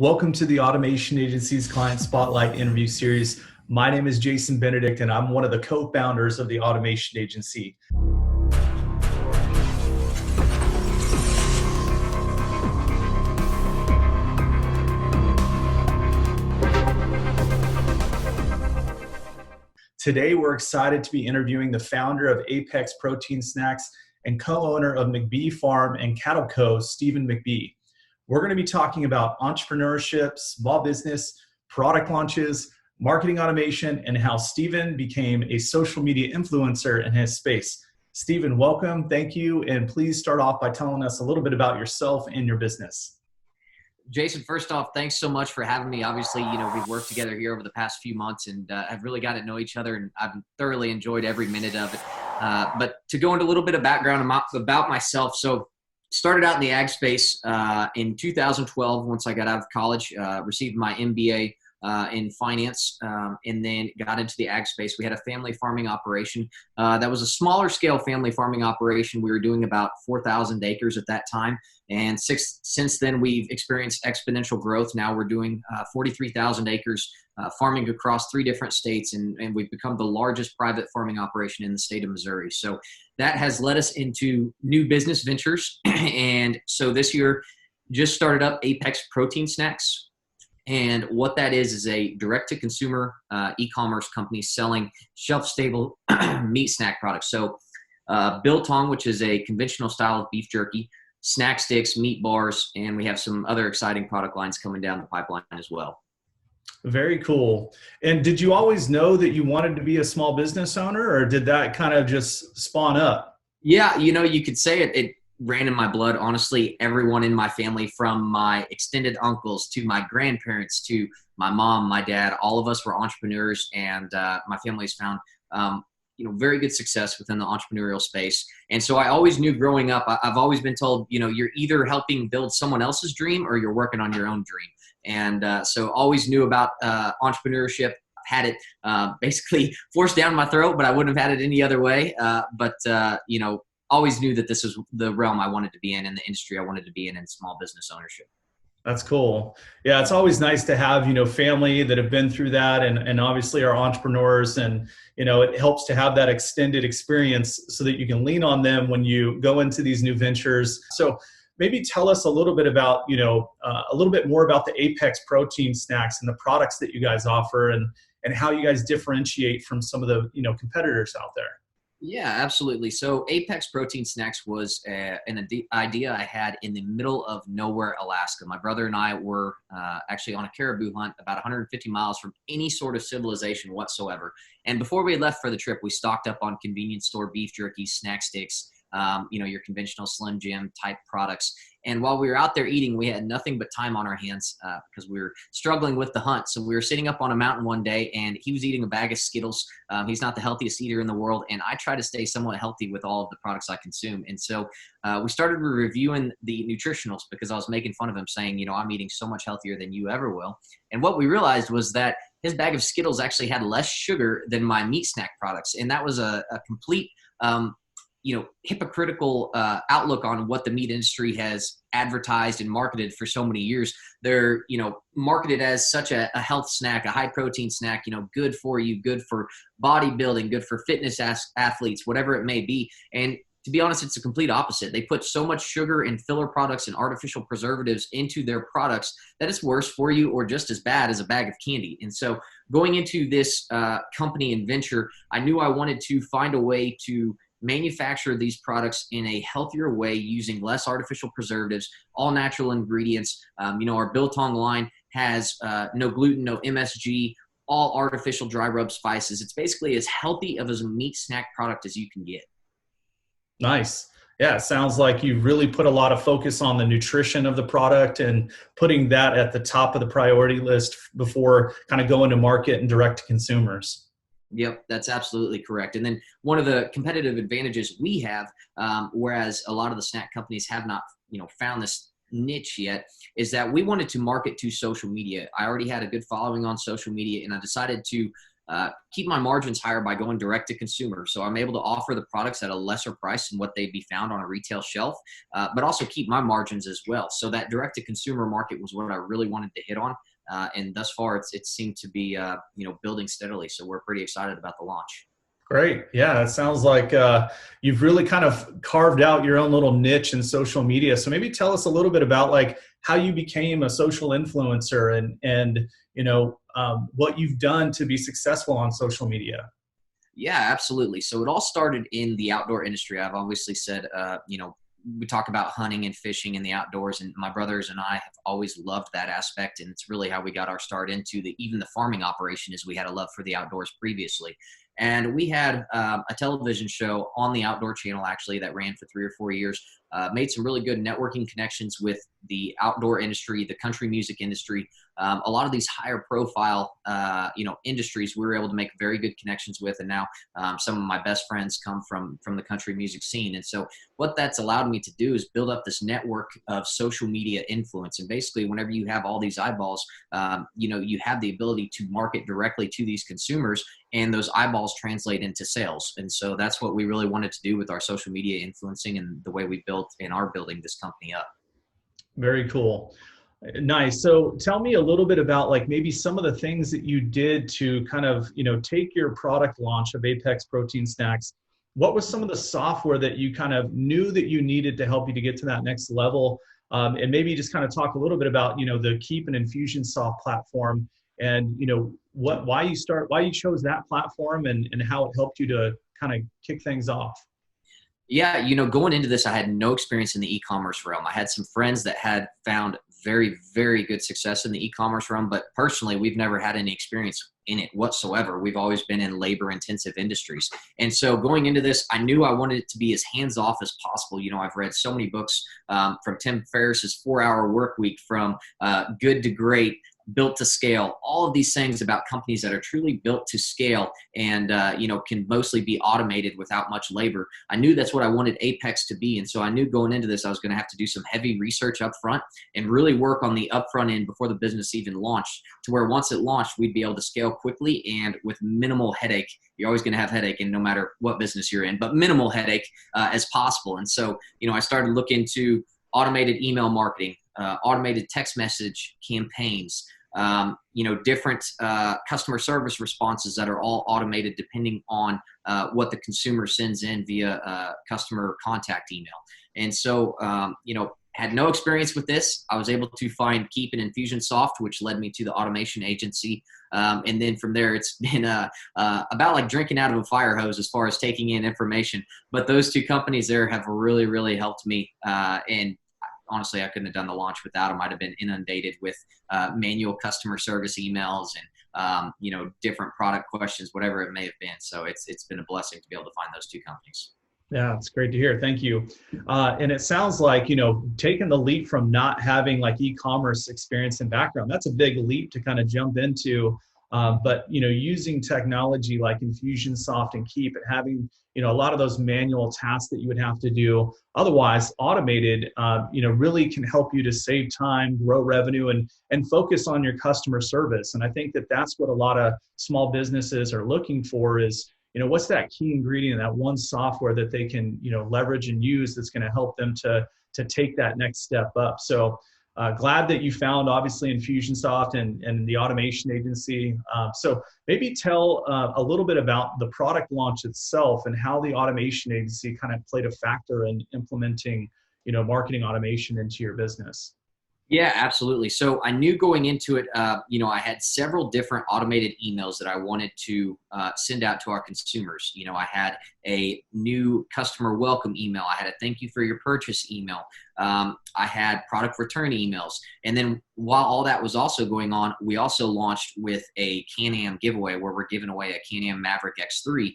Welcome to the Automation Agency's Client Spotlight interview series. My name is Jason Benedict, and I'm one of the co-founders of the Automation Agency. Today, we're excited to be interviewing the founder of Apex Protein Snacks and co-owner of McBee Farm and Cattle Co., Stephen McBee. We're going to be talking about entrepreneurship, small business, product launches, marketing automation, and how Stephen became a social media influencer in his space. Stephen, welcome. Thank you. And please start off by telling us a little bit about yourself and your business. Jason, first off, thanks so much for having me. Obviously, we've worked together here over the past few months and have really got to know each other, and I've thoroughly enjoyed every minute of it. But to go into a little bit of background about myself, so started out in the ag space in 2012 once I got out of college, received my MBA in finance, and then got into the ag space. We had a family farming operation that was a smaller scale family farming operation. We were doing about 4,000 acres at that time. And since then, we've experienced exponential growth. Now we're doing 43,000 acres, farming across 3 different states, and we've become the largest private farming operation in the state of Missouri. So that has led us into new business ventures. And so this year, just started up Apex Protein Snacks. And what that is a direct-to-consumer e-commerce company selling shelf-stable meat snack products. So biltong, which is a conventional style of beef jerky, snack sticks, meat bars, and we have some other exciting product lines coming down the pipeline as well. Very cool. And did you always know that you wanted to be a small business owner, or did that kind of just spawn up? Yeah, you could say it ran in my blood. Honestly, everyone in my family, from my extended uncles to my grandparents to my mom, my dad, all of us were entrepreneurs, and my family's found very good success within the entrepreneurial space. And so I always knew growing up, I've always been told, you're either helping build someone else's dream or you're working on your own dream. And so always knew about entrepreneurship. Had it basically forced down my throat, but I wouldn't have had it any other way. But always knew that this is the realm I wanted to be in and the industry I wanted to be in small business ownership. That's cool. Yeah, it's always nice to have, family that have been through that and obviously are entrepreneurs, and, it helps to have that extended experience so that you can lean on them when you go into these new ventures. So maybe tell us a little bit about, a little bit more about the Apex Protein Snacks and the products that you guys offer and how you guys differentiate from some of the, competitors out there. Yeah, absolutely. So Apex Protein Snacks was an idea I had in the middle of nowhere, Alaska. My brother and I were actually on a caribou hunt about 150 miles from any sort of civilization whatsoever. And before we left for the trip, we stocked up on convenience store beef jerky, snack sticks, your conventional Slim Jim type products. And while we were out there eating, we had nothing but time on our hands because we were struggling with the hunt. So we were sitting up on a mountain one day, and he was eating a bag of Skittles. He's not the healthiest eater in the world, and I try to stay somewhat healthy with all of the products I consume. And so we started reviewing the nutritionals because I was making fun of him, saying, I'm eating so much healthier than you ever will. And what we realized was that his bag of Skittles actually had less sugar than my meat snack products. And that was a complete hypocritical outlook on what the meat industry has advertised and marketed for so many years. They're, marketed as such a health snack, a high protein snack, good for you, good for bodybuilding, good for fitness athletes, whatever it may be. And to be honest, it's the complete opposite. They put so much sugar and filler products and artificial preservatives into their products that it's worse for you or just as bad as a bag of candy. And so going into this company and venture, I knew I wanted to find a way to manufacture these products in a healthier way using less artificial preservatives, all natural ingredients. Our biltong line has no gluten, no MSG, all artificial dry rub spices. It's basically as healthy of a meat snack product as you can get. Nice. Yeah, it sounds like you really put a lot of focus on the nutrition of the product and putting that at the top of the priority list before kind of going to market and direct to consumers. Yep, that's absolutely correct. And then one of the competitive advantages we have, whereas a lot of the snack companies have not, found this niche yet, is that we wanted to market to social media. I already had a good following on social media, and I decided to keep my margins higher by going direct to consumer. So I'm able to offer the products at a lesser price than what they'd be found on a retail shelf, but also keep my margins as well. So that direct to consumer market was what I really wanted to hit on. And thus far, it seemed to be, building steadily. So we're pretty excited about the launch. Great. Yeah, it sounds like you've really kind of carved out your own little niche in social media. So maybe tell us a little bit about like how you became a social influencer and what you've done to be successful on social media. Yeah, absolutely. So it all started in the outdoor industry. I've obviously said, we talk about hunting and fishing in the outdoors, and my brothers and I have always loved that aspect. And it's really how we got our start into even the farming operation, is we had a love for the outdoors previously. And we had a television show on the Outdoor Channel, actually, that ran for 3 or 4 years, made some really good networking connections with the outdoor industry, the country music industry, a lot of these higher profile, industries we were able to make very good connections with. And now some of my best friends come from the country music scene. And so what that's allowed me to do is build up this network of social media influence. And basically, whenever you have all these eyeballs, you have the ability to market directly to these consumers, and those eyeballs translate into sales. And so that's what we really wanted to do with our social media influencing and the way we built and are building this company up. Very cool. Nice. So tell me a little bit about like maybe some of the things that you did to kind of, take your product launch of Apex Protein Snacks. What was some of the software that you kind of knew that you needed to help you to get to that next level? And maybe just kind of talk a little bit about, the Keep and Infusionsoft platform and, why you chose that platform and how it helped you to kind of kick things off. Yeah, going into this, I had no experience in the e-commerce realm. I had some friends that had found very, very good success in the e-commerce realm, but personally, we've never had any experience in it whatsoever. We've always been in labor-intensive industries. And so going into this, I knew I wanted it to be as hands-off as possible. I've read so many books from Tim Ferriss's 4-Hour Work Week, from Good to Great, Built to Scale, all of these things about companies that are truly built to scale and, can mostly be automated without much labor. I knew that's what I wanted Apex to be. And so I knew going into this, I was going to have to do some heavy research up front and really work on the upfront end before the business even launched, to where once it launched, we'd be able to scale quickly and with minimal headache. You're always going to have headache in no matter what business you're in, but minimal headache as possible. And so, I started looking into automated email marketing, automated text message campaigns, different customer service responses that are all automated depending on what the consumer sends in via customer contact email. And so, had no experience with this. I was able to find Keep and Infusionsoft, which led me to the automation agency. And then from there, it's been about like drinking out of a fire hose as far as taking in information. But those two companies there have really, really helped me. And honestly, I couldn't have done the launch without them. I'd have been inundated with manual customer service emails and, different product questions, whatever it may have been. So it's been a blessing to be able to find those two companies. Yeah, it's great to hear. Thank you. And it sounds like, taking the leap from not having like e-commerce experience and background, that's a big leap to kind of jump into. But, using technology like Infusionsoft and Keep and having, a lot of those manual tasks that you would have to do otherwise automated, really can help you to save time, grow revenue, and focus on your customer service. And I think that that's what a lot of small businesses are looking for is, what's that key ingredient, that one software that they can, leverage and use that's going to help them to take that next step up. So glad that you found obviously Infusionsoft and the automation agency. So maybe tell a little bit about the product launch itself and how the automation agency kind of played a factor in implementing, marketing automation into your business. Yeah, absolutely. So I knew going into it, I had several different automated emails that I wanted to send out to our consumers. I had a new customer welcome email. I had a thank you for your purchase email. I had product return emails. And then while all that was also going on, we also launched with a Can-Am giveaway where we're giving away a Can-Am Maverick X3.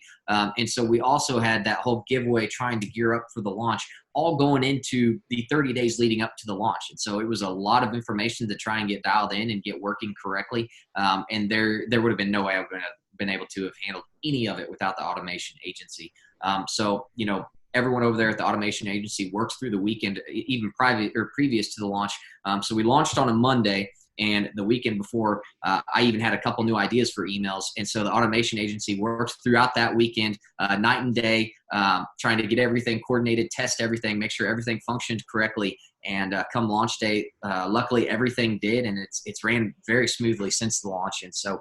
And so we also had that whole giveaway trying to gear up for the launch, all going into the 30 days leading up to the launch. And so it was a lot of information to try and get dialed in and get working correctly. And there would have been no way I would have been able to have handled any of it without the automation agency. So, everyone over there at the automation agency works through the weekend, even private or previous to the launch. So we launched on a Monday. And the weekend before, I even had a couple new ideas for emails. And so the automation agency worked throughout that weekend, night and day, trying to get everything coordinated, test everything, make sure everything functioned correctly. And come launch day, luckily everything did, and it's ran very smoothly since the launch. And so,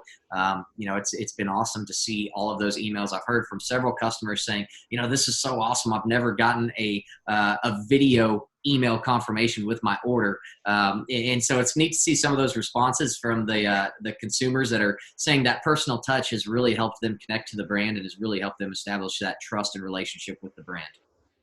it's been awesome to see all of those emails. I've heard from several customers saying, this is so awesome. I've never gotten a video email confirmation with my order. And so it's neat to see some of those responses from the consumers that are saying that personal touch has really helped them connect to the brand and has really helped them establish that trust and relationship with the brand.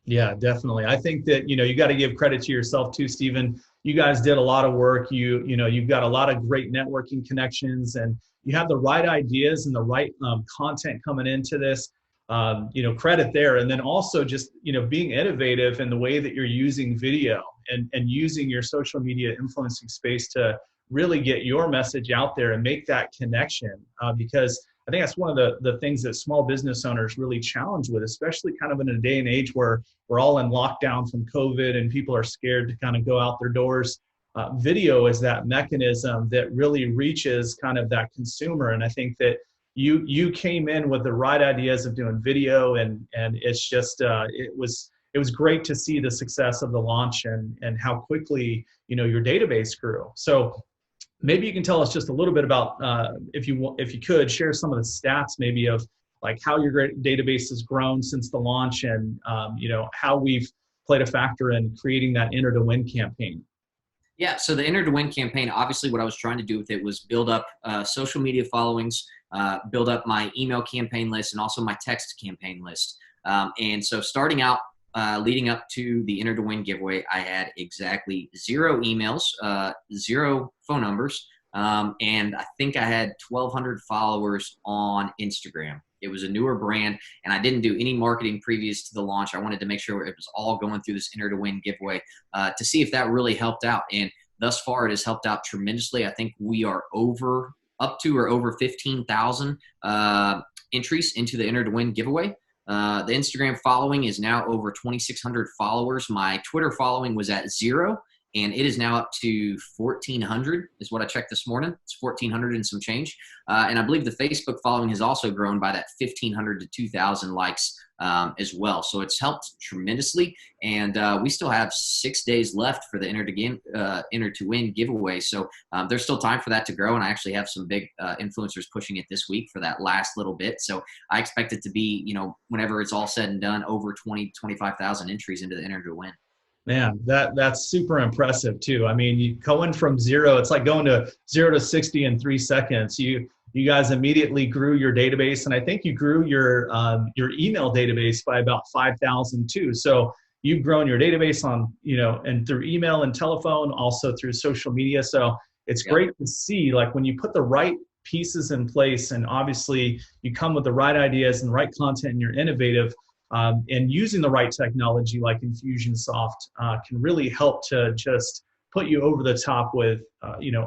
Yeah, definitely. I think that, you got to give credit to yourself too, Stephen. You guys did a lot of work. You've got a lot of great networking connections, and you have the right ideas and the right content coming into this. Credit there. And then also just, being innovative in the way that you're using video and using your social media influencing space to really get your message out there and make that connection. Because I think that's one of the things that small business owners really challenge with, especially kind of in a day and age where we're all in lockdown from COVID and people are scared to kind of go out their doors. Video is that mechanism that really reaches kind of that consumer. And I think that you came in with the right ideas of doing video, and it's just it was great to see the success of the launch and how quickly your database grew. So maybe you can tell us just a little bit about, if you could share some of the stats maybe of like how your database has grown since the launch, and how we've played a factor in creating that Enter to Win campaign. Yeah, so the Enter to Win campaign, obviously what I was trying to do with it was build up social media followings, build up my email campaign list, and also my text campaign list. And so starting out, leading up to the Enter to Win giveaway, I had exactly 0 emails, 0 phone numbers, and I think I had 1,200 followers on Instagram. It was a newer brand, and I didn't do any marketing previous to the launch. I wanted to make sure it was all going through this Enter to Win giveaway to see if that really helped out. And thus far, it has helped out tremendously. I think we are up to or over 15,000 entries into the Enter to Win giveaway. The Instagram following is now over 2,600 followers. My Twitter following was at 0, and it is now up to 1,400 is what I checked this morning. It's 1,400 and some change. And I believe the Facebook following has also grown by that 1,500 to 2,000 likes as well. So it's helped tremendously. And we still have 6 days left for the Enter to Win giveaway. So there's still time for that to grow. And I actually have some big influencers pushing it this week for that last little bit. So I expect it to be, whenever it's all said and done, over 25,000 entries into the Enter to Win. Man, that's super impressive too. I mean, you going from 0, it's like going to 0 to 60 in 3 seconds. You guys immediately grew your database, and I think you grew your email database by about 5,000 too. So you've grown your database on, and through email and telephone, also through social media. So it's great to see, like, when you put the right pieces in place, and obviously you come with the right ideas and the right content and you're innovative, and using the right technology like Infusionsoft can really help to just put you over the top with,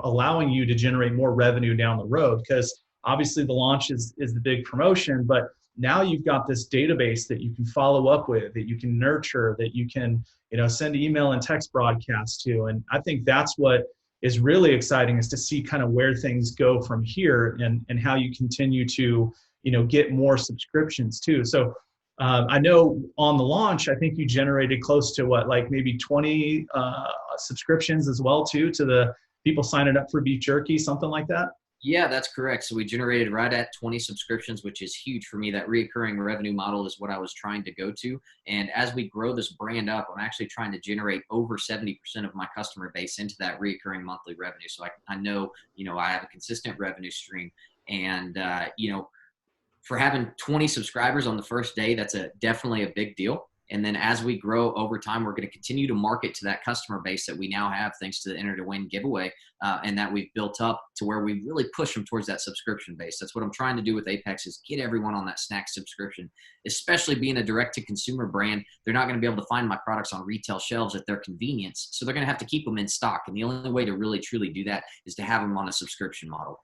allowing you to generate more revenue down the road. Because obviously the launch is the big promotion, but now you've got this database that you can follow up with, that you can nurture, that you can, send email and text broadcasts to. And I think that's what is really exciting, is to see kind of where things go from here, and how you continue to, get more subscriptions too. So I know on the launch, I think you generated close to like maybe 20 subscriptions as well too, to the people signing up for beef jerky, something like that. Yeah, that's correct. So we generated right at 20 subscriptions, which is huge for me. That recurring revenue model is what I was trying to go to. And as we grow this brand up, I'm actually trying to generate over 70% of my customer base into that recurring monthly revenue. So I know, I have a consistent revenue stream, and, for having 20 subscribers on the first day, that's definitely a big deal. And then as we grow over time, we're going to continue to market to that customer base that we now have thanks to the Enter to Win giveaway, and that we've built up to where we really push them towards that subscription base. That's what I'm trying to do with Apex, is get everyone on that snack subscription. Especially being a direct-to-consumer brand, they're not going to be able to find my products on retail shelves at their convenience, so they're going to have to keep them in stock. And the only way to really truly do that is to have them on a subscription model.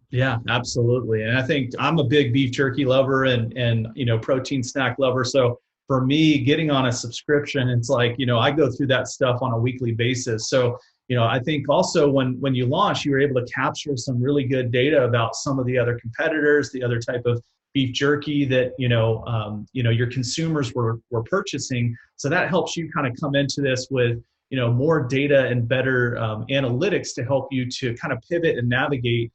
Yeah, absolutely. And I think I'm a big beef jerky lover and protein snack lover. So for me, getting on a subscription, it's like, I go through that stuff on a weekly basis. So I think also when you launched, you were able to capture some really good data about some of the other competitors, the other type of beef jerky that your consumers were purchasing. So that helps you kind of come into this with more data and better analytics to help you to kind of pivot and navigate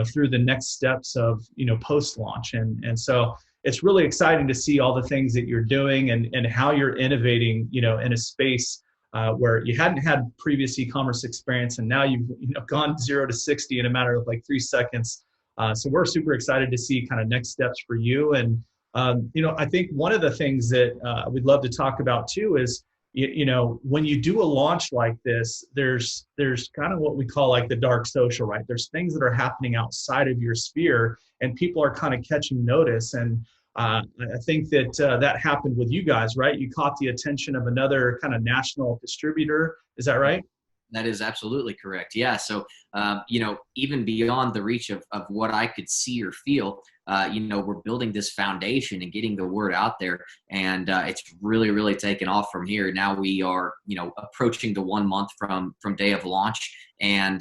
through the next steps of post launch. And so it's really exciting to see all the things that you're doing and how you're innovating in a space where you hadn't had previous e-commerce experience, and now you've gone 0 to 60 in a matter of like 3 seconds. So we're super excited to see kind of next steps for you. And I think one of the things that we'd love to talk about too is when you do a launch like this, there's kind of what we call like the dark social, right? There's things that are happening outside of your sphere, and people are kind of catching notice. And I think that that happened with you guys, right? You caught the attention of another kind of national distributor. Is that right? That is absolutely correct. Yeah. So, even beyond the reach of what I could see or feel, we're building this foundation and getting the word out there. And it's really, really taken off from here. Now we are, approaching the 1 month from day of launch. And,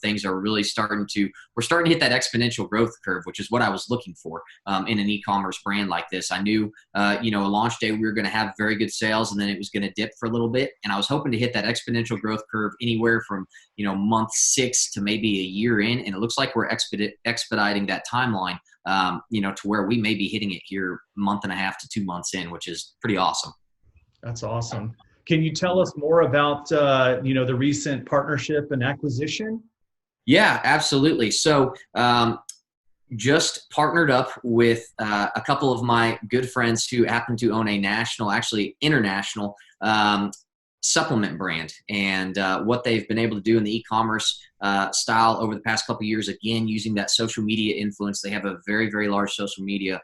things are really we're starting to hit that exponential growth curve, which is what I was looking for in an e-commerce brand like this. I knew, a launch day, we were going to have very good sales, and then it was going to dip for a little bit. And I was hoping to hit that exponential growth curve anywhere from, month 6 to maybe a year in. And it looks like we're expediting that timeline, to where we may be hitting it here month and a half to 2 months in, which is pretty awesome. That's awesome. Can you tell us more about, the recent partnership and acquisition? Yeah, absolutely. So just partnered up with a couple of my good friends who happen to own a national, actually international supplement brand. And what they've been able to do in the e-commerce style over the past couple of years, again, using that social media influence. They have a very, very large social media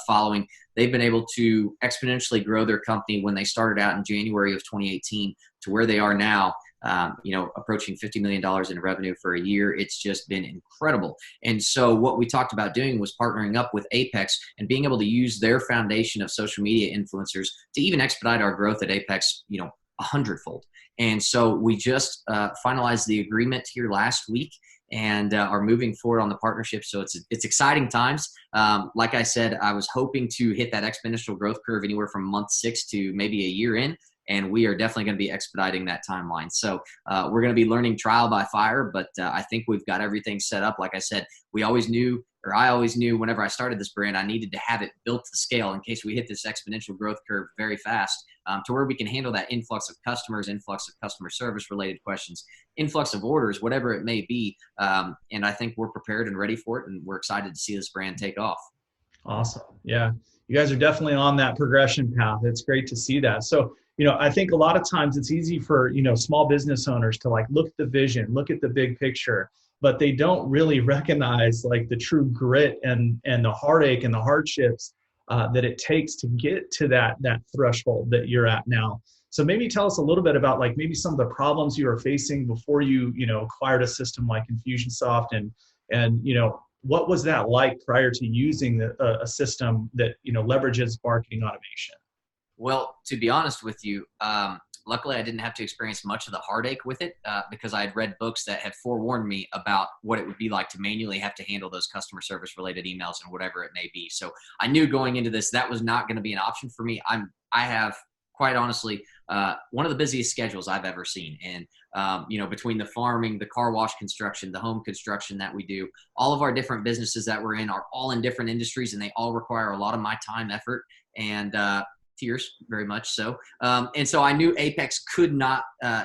following. They've been able to exponentially grow their company when they started out in January of 2018 to where they are now, approaching $50 million in revenue for a year. It's just been incredible. And so what we talked about doing was partnering up with Apex and being able to use their foundation of social media influencers to even expedite our growth at Apex, 100-fold. And so we just finalized the agreement here last week and are moving forward on the partnership. So it's exciting times. Like I said, I was hoping to hit that exponential growth curve anywhere from month 6 to maybe a year in. And we are definitely going to be expediting that timeline. So we're going to be learning trial by fire, but I think we've got everything set up. Like I said, I always knew whenever I started this brand, I needed to have it built to scale in case we hit this exponential growth curve very fast, to where we can handle that influx of customers, influx of customer service related questions, influx of orders, whatever it may be. And I think we're prepared and ready for it. And we're excited to see this brand take off. Awesome. Yeah. You guys are definitely on that progression path. It's great to see that. So, I think a lot of times it's easy for, small business owners to like look at the vision, look at the big picture, but they don't really recognize like the true grit and the heartache and the hardships that it takes to get to that threshold that you're at now. So maybe tell us a little bit about like maybe some of the problems you were facing before you, acquired a system like Infusionsoft, and what was that like prior to using a system that, leverages marketing automation? Well, to be honest with you, luckily I didn't have to experience much of the heartache with it because I had read books that had forewarned me about what it would be like to manually have to handle those customer service related emails and whatever it may be. So I knew going into this, that was not going to be an option for me. I have, quite honestly, one of the busiest schedules I've ever seen. And, between the farming, the car wash construction, the home construction that we do, all of our different businesses that we're in are all in different industries, and they all require a lot of my time, effort, and tears, very much so. And so I knew Apex could not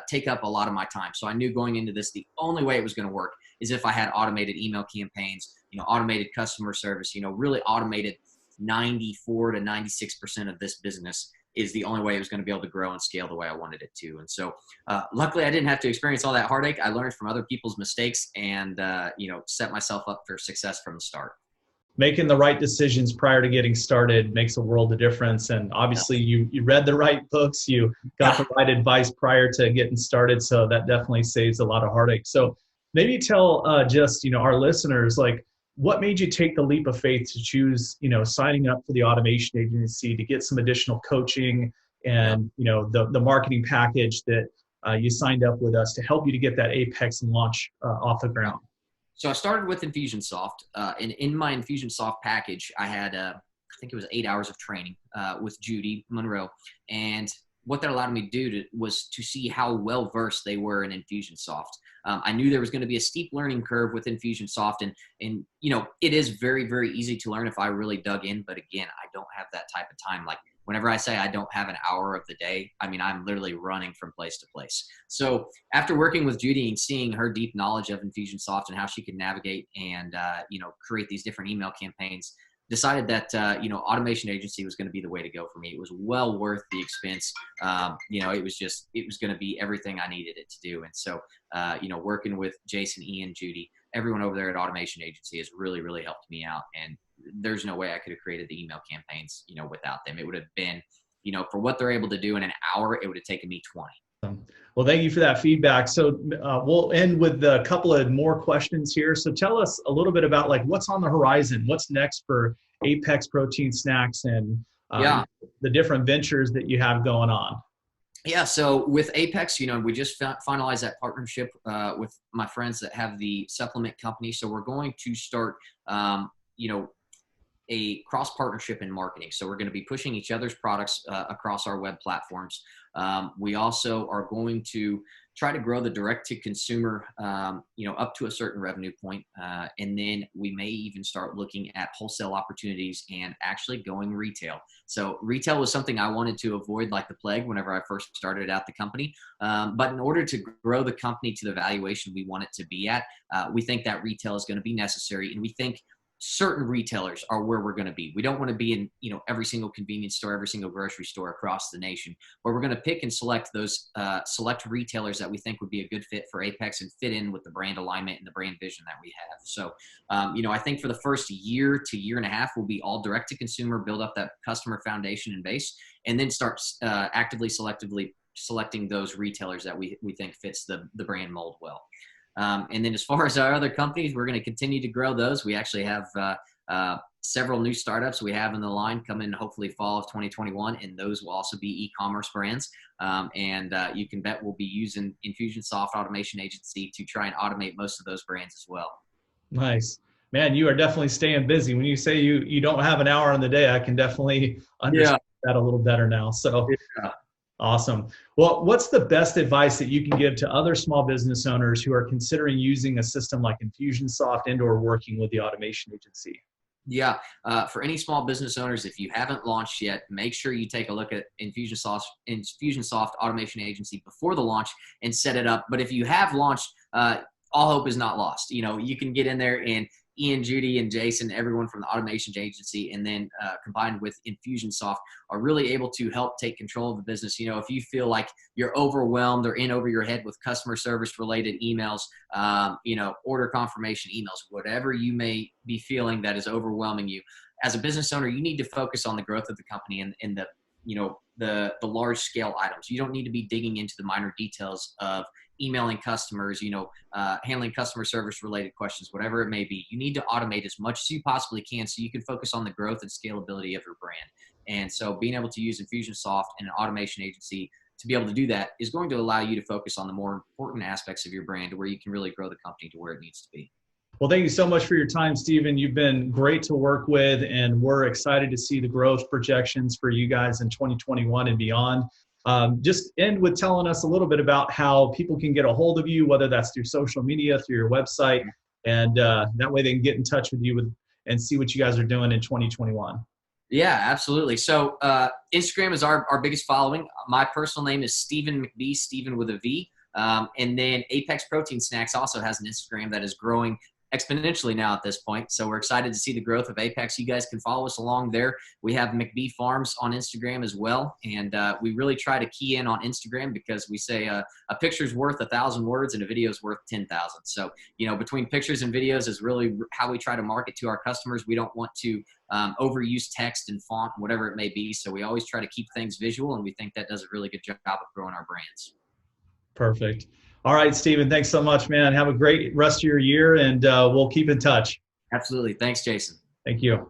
take up a lot of my time. So I knew going into this, the only way it was going to work is if I had automated email campaigns, automated customer service, really automated 94 to 96% of this business is the only way it was going to be able to grow and scale the way I wanted it to. And so luckily I didn't have to experience all that heartache. I learned from other people's mistakes and, set myself up for success from the start. Making the right decisions prior to getting started makes a world of difference. And obviously you read the right books, you got the right advice prior to getting started. So that definitely saves a lot of heartache. So maybe tell our listeners, like, what made you take the leap of faith to choose, signing up for the automation agency to get some additional coaching and, the marketing package that you signed up with us to help you to get that Apex launch off the ground. So I started with Infusionsoft, and in my Infusionsoft package, I had, I think it was 8 hours of training with Judy Monroe. And what that allowed me to do was to see how well-versed they were in Infusionsoft. I knew there was going to be a steep learning curve with Infusionsoft, and you know, it is very, very easy to learn if I really dug in. But again, I don't have that type of time. Like, whenever I say I don't have an hour of the day, I mean, I'm literally running from place to place. So after working with Judy and seeing her deep knowledge of Infusionsoft and how she could navigate and, you know, create these different email campaigns, decided that, you know, automation agency was going to be the way to go for me. It was well worth the expense. You know, it was going to be everything I needed it to do. And so, you know, working with Jason, Ian, Judy, everyone over there at automation agency has really, really helped me out. And there's no way I could have created the email campaigns, you know, without them. It would have been, you know, for what they're able to do in an hour, it would have taken me 20. Well, thank you for that feedback. So we'll end with a couple of more questions here. So tell us a little bit about like what's on the horizon, what's next for Apex Protein Snacks and the different ventures that you have going on. Yeah, so with Apex, you know, we just finalized that partnership with my friends that have the supplement company. So we're going to start, you know, a cross partnership in marketing. So we're going to be pushing each other's products across our web platforms. We also are going to try to grow the direct to consumer, you know, up to a certain revenue point. And then we may even start looking at wholesale opportunities and actually going retail. So retail was something I wanted to avoid like the plague whenever I first started out the company. But in order to grow the company to the valuation we want it to be at, we think that retail is going to be necessary. And we think certain retailers are where we're going to be. We don't want to be in, you know, every single convenience store, every single grocery store across the nation, but we're going to pick and select those select retailers that we think would be a good fit for Apex and fit in with the brand alignment and the brand vision that we have. So, you know, I think for the first year to year and a half, we'll be all direct to consumer, build up that customer foundation and base, and then start actively, selectively selecting those retailers that we think fits the brand mold well. And then as far as our other companies, we're going to continue to grow those. We actually have several new startups we have in the line coming hopefully fall of 2021, and those will also be e-commerce brands. And you can bet we'll be using Infusionsoft Automation Agency to try and automate most of those brands as well. Nice. Man, you are definitely staying busy. When you say you don't have an hour in the day, I can definitely understand that a little better now. So awesome. Well, what's the best advice that you can give to other small business owners who are considering using a system like Infusionsoft and/or working with the automation agency? Yeah, for any small business owners, if you haven't launched yet, make sure you take a look at Infusionsoft Automation Agency before the launch and set it up. But if you have launched, all hope is not lost. You know, you can get in there and Ian, Judy, and Jason, everyone from the automation agency, and then combined with Infusionsoft, are really able to help take control of the business. You know, if you feel like you're overwhelmed or in over your head with customer service related emails, you know, order confirmation emails, whatever you may be feeling that is overwhelming you, as a business owner, you need to focus on the growth of the company and the, you know, the large scale items. You don't need to be digging into the minor details of emailing customers, you know, handling customer service related questions, whatever it may be. You need to automate as much as you possibly can so you can focus on the growth and scalability of your brand. And so being able to use Infusionsoft and an automation agency to be able to do that is going to allow you to focus on the more important aspects of your brand where you can really grow the company to where it needs to be. Well, thank you so much for your time, Stephen. You've been great to work with, and we're excited to see the growth projections for you guys in 2021 and beyond. Just end with telling us a little bit about how people can get a hold of you, whether that's through social media, through your website, and that way they can get in touch with you and see what you guys are doing in 2021. Yeah, absolutely. So Instagram is our biggest following. My personal name is Stephen McBee, Stephen with a V. And then Apex Protein Snacks also has an Instagram that is growing exponentially now at this point. So we're excited to see the growth of Apex. You guys can follow us along there. We have McBee Farms on Instagram as well. And we really try to key in on Instagram because we say a picture's worth 1,000 words and a video is worth 10,000. So, you know, between pictures and videos is really how we try to market to our customers. We don't want to overuse text and font, whatever it may be. So we always try to keep things visual, and we think that does a really good job of growing our brands. Perfect. All right, Stephen, thanks so much, man. Have a great rest of your year, and we'll keep in touch. Absolutely. Thanks, Jason. Thank you.